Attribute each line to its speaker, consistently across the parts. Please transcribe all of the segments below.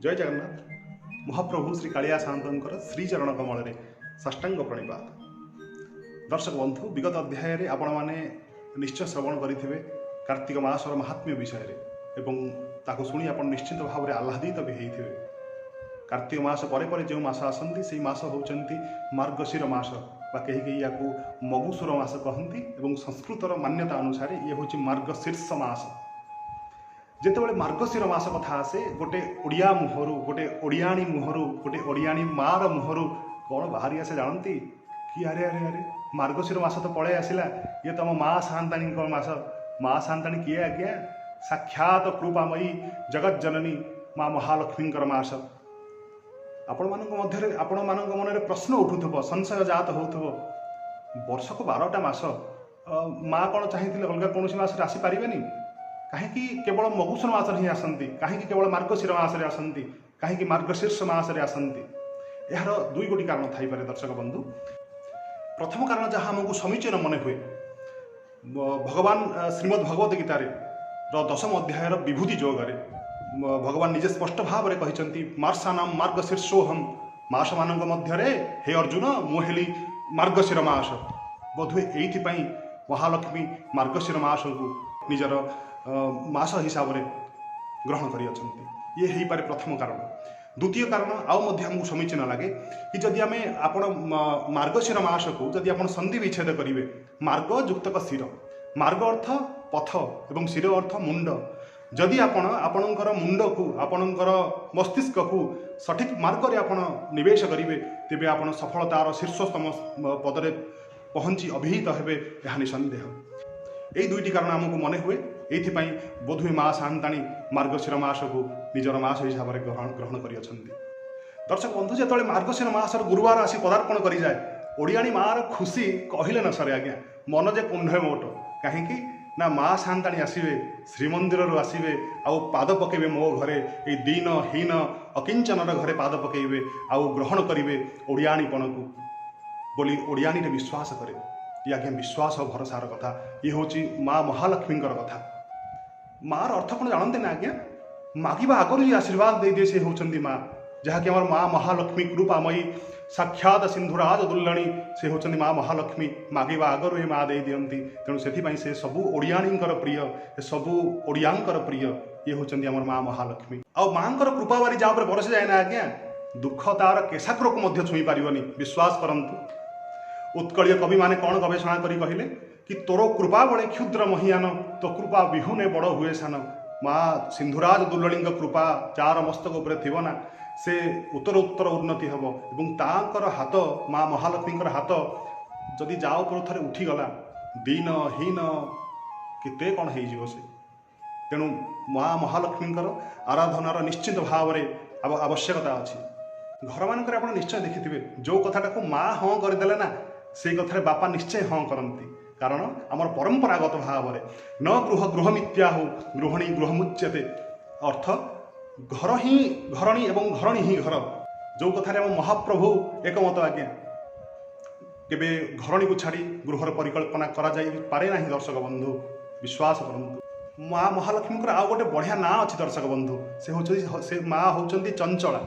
Speaker 1: जय जगन्नाथ। महाप्रभु श्री कालिया सामंतर श्रीचरण कमल साष्टांग प्रणिपात। दर्शक बंधु, विगत अध्याय आपण मैंने निश्चय श्रवण करेंगे कार्तिक मासर महात्म्य विषय एवं शुणी आप निश्चित भाव में आह्लादित भी होते। कार्तिक मास पर जो मास आसती से मास होती मार्गशीर मास बा कहीं या मगुसुर मास कहती और संस्कृतर मान्यता अनुसार ये हूँ मार्गशीर्ष मास। जितेबाला मार्गशीर मास कथा आसे गोटे ओडिया मुहरु गोटे ओडियाणी मुहरु गोटे ओडियाणी मार मुहरु कौन बाहरी आसे जानती कि अरे अरे अरे मार्गशीर मास तो पड़े आसला, ये तो आम माँ सान्ताणी मास। माँ सान्ताणी किए आज्ञा? साक्षात कृपामयी जगत जननी माँ महालक्ष्मी मास। आपण मन में प्रश्न उठुव, संशय जात हो वर्ष को 12टा मास माँ कौन चाहते अलग कौन मास आसीपारे कहीं केवल मगुसुर मास ही आसती, कहीं केवल मार्गशीर मास आसती, कहीं मार्गशीर्ष मास आसती। यार दुई गोटी कारण थी दर्शक बंधु। प्रथम कारण जहाँ आमको समीचीन मन हुए भगवान श्रीमद् भगवत गीतार 10म अध्यायर विभूति जोगरे भगवान निजे स्पष्ट भाव में कहते मार्सानाम मार्गशीर्षोहम, मास मान मध्य हे अर्जुन मुहेली मार्गशीर मास। बोधुए ये महालक्ष्मी मार्गशीर मास को निजर मास हिसाब से ग्रहण कर ये हो पारे प्रथम कारण। द्वितीय कारण आमको समीचीन लगे कि जदि आम आपण मार्गशीर मास को जदि आप संधि विच्छेद करेंगे, मार्ग युक्तक शिर, मार्ग अर्थ पथ और शिर अर्थ मुंड। जदि आपणकर मुंड को आपणकर मस्तिष्क को सठिक मार्ग में आप निवेश करेंगे तेरे आप सफलतार शीर्षतम पदरे पहुँची अभिहित हेबे यह निसंदेह। यही दुईटी कारण आमको मन हुए ये बोधुए माँ सान्ताणी मार्गशीर मास को निजर मास हिसाब से ग्रहण कर। दर्शक बंधु, जो मार्गशीर मासर गुरुवार आसी पदार्पण कर जाए ओडियाणी मार खुशी कहले न सर आज्ञा। मन जे कुंढे मोट कहीं ना माँ सान्ताणी आसवे श्रीमंदिर आसवे आउ पाद पकेबे मो घरे ये दीन हीन अकिंचनर घरे पाद पकेबे आउ ग्रहण करेंगे ओडियाणीपण को बोली ओडियाणी विश्वास करे। ये आज्ञा विश्वास और भरोसार कथा। ये हूँ माँ महालक्ष्मी कथा। मार अर्थ कौन जानते ना आज्ञा? मागिबा आगर ही आशीर्वाद दे दिए से होती माँ, जहाँकि आम माँ महालक्ष्मी कृपामयी साक्षात सिंधुराज दुल्लणी से होती माँ महालक्ष्मी। मागिबा आगर ये माँ दे दियंती, तेणु से सबू ओडियाणींकर प्रिय, सबू ओडियांकर प्रिय ये होती आम माँ महालक्ष्मी। आ माँ कृपावारी जहाँ पर बरसी जाए ना आज्ञा, दुख तार केशाग्र को छुई पारनी। विश्वास करंतु उत्कलीय कवि माने कौन गवेषणा करी कहले कि तोर कृपा बड़े क्षुद्र महियान, तो कृपा विहुने बड़ हुए सान। माँ सिंधुराज दुल्लणी कृपा चार मस्तक उपर थिबना से उत्तर उत्तर उन्नति हम एवं तांकर हाथ माँ महालक्ष्मी हाथ जदि जा उपर थे उठीगला दीन हीन केते कौन हो से। तेणु माँ महालक्ष्मी आराधनार निश्चित भाव में आवश्यकता अच्छी। घर मानक आप निश्चय देखिथे जो कथाटा को माँ हाँ करदे ना से कथार बापा निश्चय हाँ करती, कारण आमर परंपरागत भाव में न गृह गृहमित्याहु गृहणी गृहमुच्यते। अर्थ घर ही घरणी एवं घरणी ही घर। जो कथार आम महाप्रभु एकमत आज्ञा केबे घरणी को छाड़ी गृहर परिकल्पना करा जाई पारे नहीं। दर्शक बंधु विश्वास करंतु माँ महालक्ष्मी आउ गोटे बढ़िया ना अच्छी दर्शक बंधु, से माँ होचंती चंचला,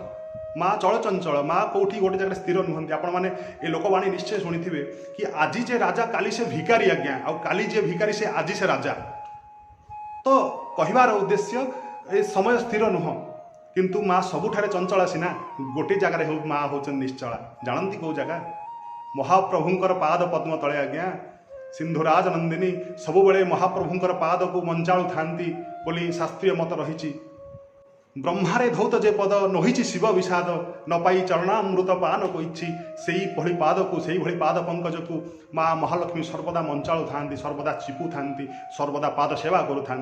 Speaker 1: माँ चलचंचल। माँ कौटी गोटे जगह स्थिर नुहंती। आपण मैंने ये लोकवाणी निश्चय शुणी थे कि आज जे राजा काली से भिकारी आज्ञा, आउ काली जे भिकारी से आज से राजा। तो कहबार उद्देश्य ए समय स्थिर नुह, किंतु माँ सबुठारे चंचला सीना, गोटे जगार माँ होचन निश्चला। जानती कौ जगह? महाप्रभुंकर पाद पद्म तले आज्ञा सिंधुराज नंदिनी सबुबले महाप्रभुंकर पाद को मंचाणु थांती बोली शास्त्रीय मत रही। ब्रह्मारे धौत जे पद नहिछि शिव विषाद, न पाई चरणामृत पान को इच्छी। से भली पाद को से भली पाद पंकज को माँ महालक्ष्मी सर्वदा मंचाणु था, सर्वदा चिपु था, सर्वदा पाद सेवा करू था।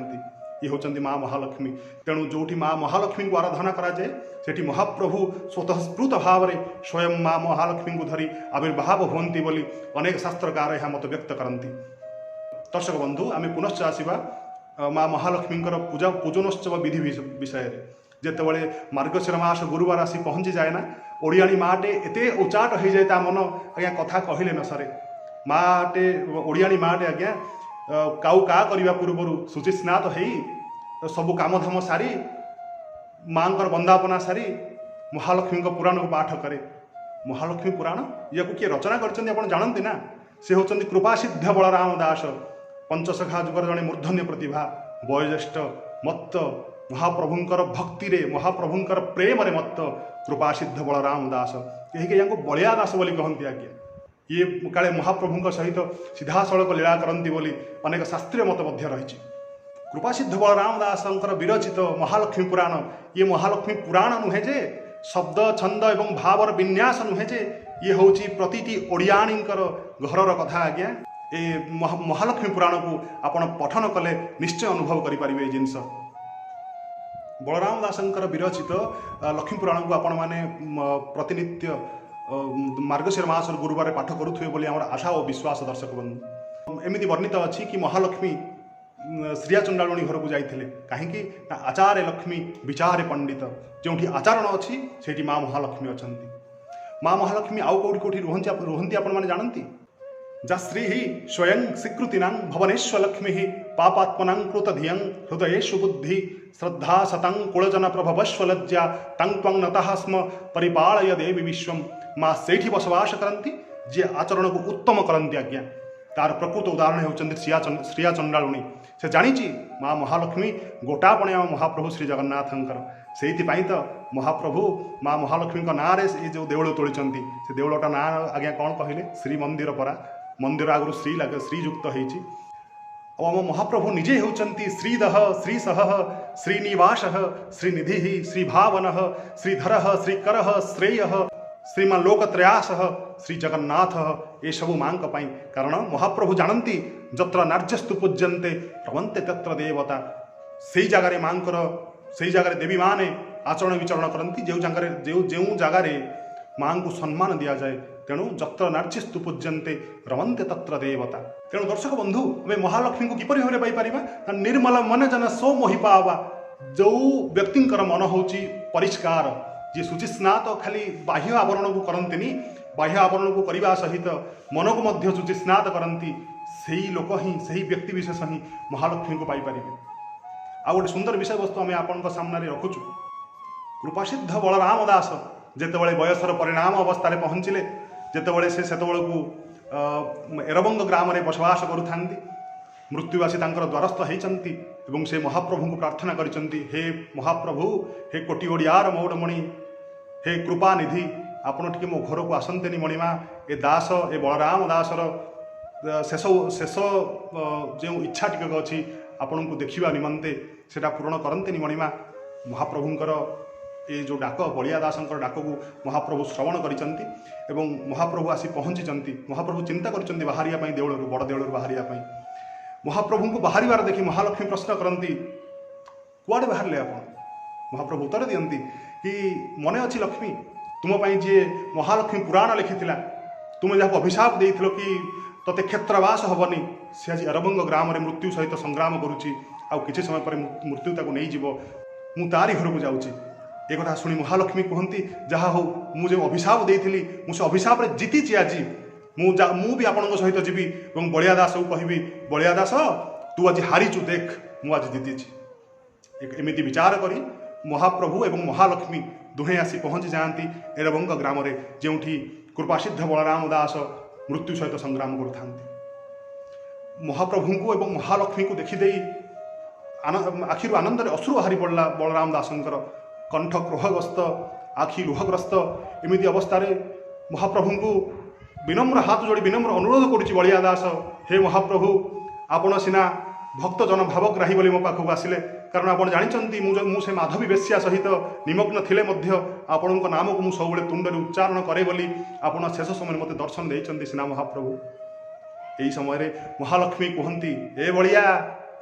Speaker 1: ये होचंती माँ महालक्ष्मी। तेणु जोठी माँ महालक्ष्मी को आराधना कराए सेठी महाप्रभु स्वतः स्फूर्त भाव में स्वयं माँ महालक्ष्मी को धरी आविर्भाव हुंती बोली अनेक शास्त्रकार यह मत व्यक्त करती। दर्शक बंधु, आम पुनश्च आसवा माँ महालक्ष्मी पूजा पूजनोत्सव विधि विषय। जितेबाला मार्गशीर मास गुरुवार आसी पहुँची जाए ना, ओडियाणी माटे एते उचाट हो जाए ता मन आज्ञा कथा कहले न सरे। माटे ओडियाणी माटे आज्ञा काउ का करने पूर्व शुचि स्नात हो सबू काम धाम सारी माँ वंदापना सारी महालक्ष्मी पुराण को पाठ करे। महालक्ष्मी पुराण या किए रचना करते आप जानते ना, से होती कृपासिद्ध बलराम दास, पंचसखा जुगर जड़े मूर्धन्य प्रतिभा, वयोज्येष्ठ मत्त महाप्रभुंकर भक्ति रे महाप्रभुंकर प्रेम रे मत्त कृपासिद्ध बलराम दास, यही बलिया दास बोली कहती। आज्ञा ये काले महाप्रभु सहित सीधासलख लीला करती बोली अनेक शास्त्रीय मत रही। कृपासिद्ध बलराम दासंकर विरचित महालक्ष्मी पुराण, ये महालक्ष्मी पुराण नुहे जे शब्द छंद एवं भावर विन्यास नुहे जे, ये हूँ प्रति ओडियाणींकर घरर कथा। आज्ञा ये महालक्ष्मी पुराण को आपण पठन कले निश्चय अनुभव करें जिनस। बलराम दासंकर विरचित लक्ष्मी पुराण को आपण मैंने प्रतिनित्य मार्गशीर मास गुरुवार पाठ करुवे बोली आम आशा और विश्वास। दर्शक बंधु एमती वर्णित अच्छी कि महालक्ष्मी श्रिया चंडालुणी घर को जाइए कहीं आचार्य लक्ष्मी विचारे पंडित, जो आचरण अच्छी से माँ महालक्ष्मी अच्छा। माँ महालक्ष्मी आउ कौटी कौटी रुहंती आपण मैंने जानती। जा श्री ही स्वयं स्वीकृतिना भवनेश्वर लक्ष्मी ही पापात्मना कृतधियं हृदयेषु बुद्धि श्रद्धा सतं कुलजन प्रभवस्वलज्जा तं त्वं नतः स्म परिपालय देवी विश्वम। माँ सेठी बसवास करती जे आचरण को उत्तम करती। आज्ञा तार प्रकृत उदाहरण होती श्रिया चंडालुणी। से जानी माँ महालक्ष्मी गोटापणे महाप्रभु श्री जगन्नाथंकर, से तो महाप्रभु माँ महालक्ष्मी ना ये जो देवल तोली से देवलटा ना आज्ञा कौन कहले श्री मंदिर परा, मंदिर आगु श्री लगे श्रीयुक्त होती। आम महाप्रभु निजे होती श्रीदह श्रीसह श्रीनिवास श्रीनिधि श्रीभावन श्रीधर श्रीकर श्रेय श्रीमान लोकत्रयास श्री जगन्नाथ, ये सब माँ पाई। कारण महाप्रभु जानती जत्र नार्यस्तु पूज्यन्ते रमन्ते तत्र देवता, से जगार माँ से जगार देवी माने आचरण विचरण करती, जो जगार माँ को सम्मान दि जाए। तेणु जत्र नार्यस्तु पूज्यन्ते रमन्ते तत्र देवता। तेणु दर्शक बंधु आम महालक्ष्मी को किपरि भाव पाइपर, निर्मल मन जन सो मोहि पावा। जो व्यक्तिंकर मन होची परिष्कार, जी शुचिस्नात तो खाली बाह्य आवरण को करती, बाह्य आवरण को करने सहित मन को मध्य शुचिस्नात करती, से ही लोक ही से ही व्यक्ति विशेष ही महालक्ष्मी को पाइपर। आ गोटे सुंदर विषय वस्तु आम आपण सामने रखुचु। कृपासिद्ध बलराम दास जितेबाला बयसर परिणाम अवस्था पहुँचले, जितेबाला से एरबंग ग्राम में बसवास करुता, मृत्युवासी द्वारस्थ होती एवं से महाप्रभु को प्रार्थना करिसेंती, हे महाप्रभु हे कोटि ओडियार मौड़मणि हे कृपानिधि, आपण टिके मो घर को आसंतेनी मणिमा। ए दास ए बलराम दासर शेष शेष जो इच्छा टिक अच्छी आपण को देखा निमंते सेटा पूरण करंतेनी मणिमा। महाप्रभुंकर ये जो डाक बलिया दासंकर डाक को महाप्रभु श्रवण करिसेंती एवं महाप्रभु आसी पहुँची। महाप्रभु चिंता करिसेंती बाहरिया पई देवल बड़ देवल बाहरिया पई। महाप्रभु को बाहर देखी महालक्ष्मी प्रश्न करती कुआड़े बाहर आप। महाप्रभु उत्तर दियंती कि मने अच्छी लक्ष्मी तुम जी महालक्ष्मी पुराण लिखी तुम जहाँ अभिशाप देइथिलो कि तते क्षेत्रवास हेनी, सी आज अरबंग ग्राम में मृत्यु सहित संग्राम करुच्ची, आ किसी समय पर मृत्यु ताको नहीं जीव, मु तारी घर को जाऊँगी। एक कथा शुणी महालक्ष्मी कहती जहाँ हो मुझे अभिशाप देइथिली मुझे अभिशाप रे जीतीची आज मु भी आपण सहित जीवी और बलिया दास को कहबी बलिया दास तू आज हारीचु देख मु आज जीतीची। एमती विचार करी महाप्रभु एवं महालक्ष्मी दुहे आसी पहुँची जाती एरबंग ग्राम में, जो कृपासिद्ध बलराम दास मृत्यु सहित संग्राम करुता। महाप्रभु को एवं महालक्ष्मी को देखीदे आखिर आनंद अश्रु बाहरी पड़ा। बलराम दासंकर कंठ क्रोहग्रस्त आखि लुहग्रस्त एमती अवस्था महाप्रभु को विनम्र हाथ जोड़ी विनम्र अनुरोध करुच्ची बलिया दास, हे महाप्रभु आपण सिना भक्त जन भावग्राही बोली मो पाखक आसिले, कारण आप जानते मुझे माधवी बेश्या सहित निमग्न थिले मध्य आपण नाम को मुझे सब तुंड उच्चारण करे बोली आपण शेष समय मत दर्शन देइचंती सिना महाप्रभु। यही समय महालक्ष्मी कहती ए बलिया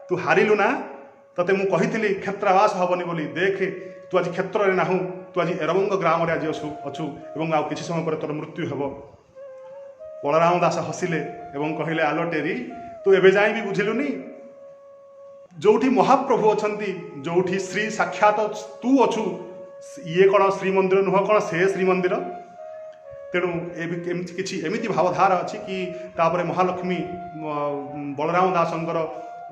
Speaker 1: तू हारिलु ना, तते मु कहिथिली क्षेत्रवास हबनी बोली, देख तू आज क्षेत्र में नाहु, तू आज एरबंग ग्राम में आज अच्छु एवं आउ किसी समय पर तोर मृत्यु हेब। बलराम दास हसिले एवं कहले आलो टेरी तू एबे जाई भी बुझिलुनी, जोठी महाप्रभु अछंती जोठी श्री साक्षात तू अछु, ये कौन श्री मंदिर नुह कौन से श्री मंदिर। तेणु किसी एमती भावधारा अच्छी कि तापर महालक्ष्मी बलराम दासंकर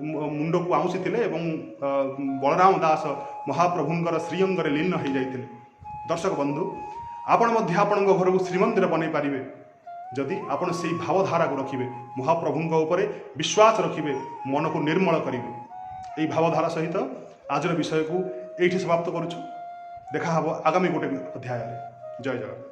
Speaker 1: मुंड को आउंसीथिले एवं बलराम दास महाप्रभुंकर श्रीअंगरे लीन हो जाइथिले। दर्शक बंधु आपण मध्य आपण घर को श्रीमंदिर बनई पारिबे जदि आपण से भावधारा को रखिबे, महाप्रभुंक उपरे विश्वास रखिबे, मन को निर्मल करिबे। यही भावधारा सहित आज विषय को यही समाप्त करुछु। देखा हब आगामी गोटे अध्याय। जय जगन्नाथ।